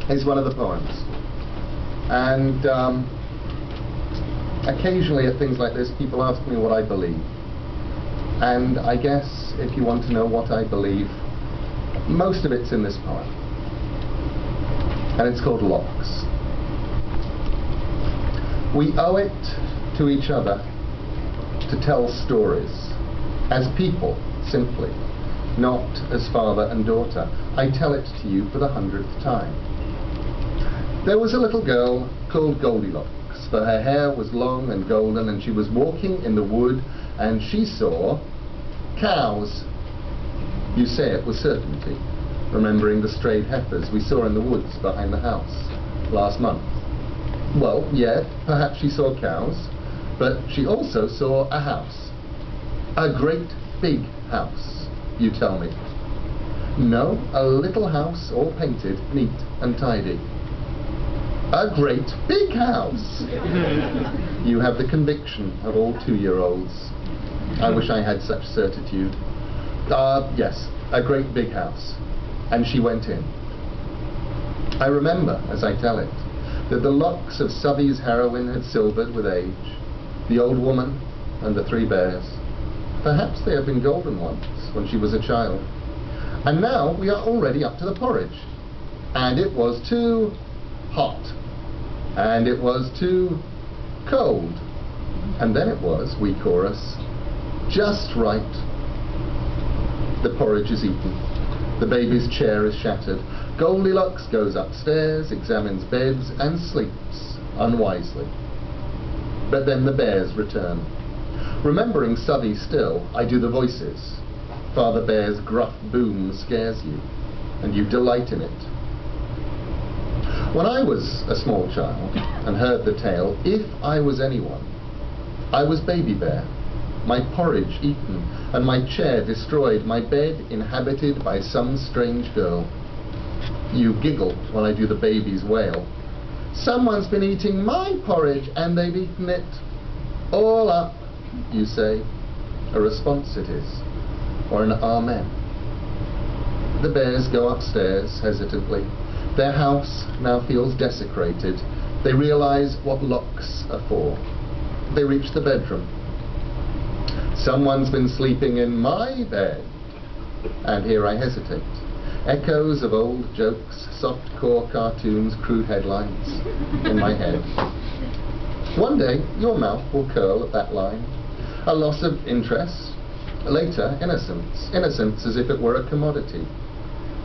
is one of the poems. And occasionally at things like this, people ask me what I believe. And I guess if you want to know what I believe, most of it's in this poem. And it's called Locks. We owe it to each other to tell stories, as people, simply, not as father and daughter. I tell it to you for the 100th time. There was a little girl called Goldilocks, for her hair was long and golden, and she was walking in the wood, and she saw cows. You say it with certainty, remembering the strayed heifers we saw in the woods behind the house last month. Well, yeah, perhaps she saw cows, but she also saw a house. A great big house, you tell me. No, a little house all painted, neat and tidy. A great big house! You have the conviction of all 2-year-olds. I wish I had such certitude. Yes, a great big house. And she went in. I remember, as I tell it, that the locks of Southey's heroine had silvered with age, the old woman and the 3 bears. Perhaps they had been golden once, when she was a child. And now we are already up to the porridge. And it was too hot. And it was too cold. And then it was, we chorus, just right. The porridge is eaten. The baby's chair is shattered. Goldilocks goes upstairs, examines beds, and sleeps unwisely. But then the bears return. Remembering Southey still, I do the voices. Father Bear's gruff boom scares you, and you delight in it. When I was a small child and heard the tale, if I was anyone, I was Baby Bear. My porridge eaten, and my chair destroyed, my bed inhabited by some strange girl. You giggle when I do the baby's wail. Someone's been eating my porridge, and they've eaten it all up, you say. A response it is, or an amen. The bears go upstairs hesitantly. Their house now feels desecrated. They realize what locks are for. They reach the bedroom. Someone's been sleeping in my bed. And here I hesitate. Echoes of old jokes, soft-core cartoons, crude headlines in my head. One day, your mouth will curl at that line. A loss of interest. Later, innocence. Innocence as if it were a commodity.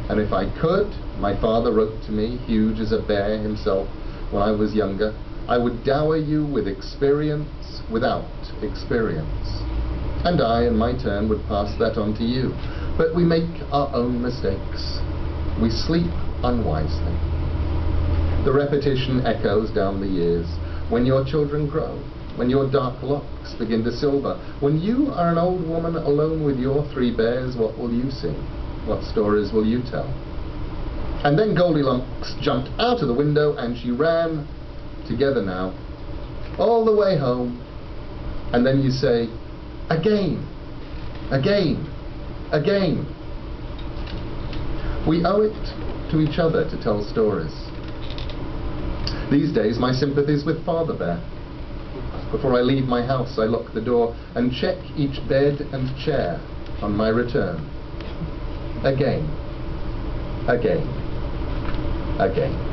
And if I could, my father wrote to me, huge as a bear himself, when I was younger, I would dower you with experience without experience. And I, in my turn, would pass that on to you. But we make our own mistakes. We sleep unwisely. The repetition echoes down the years. When your children grow, when your dark locks begin to silver, when you are an old woman alone with your 3 bears, what will you sing? What stories will you tell? And then Goldilocks jumped out of the window and she ran, together now, all the way home. And then you say, again, again, again. We owe it to each other to tell stories. These days my sympathy's with Father Bear. Before I leave my house I lock the door and check each bed and chair on my return. Again, again, again.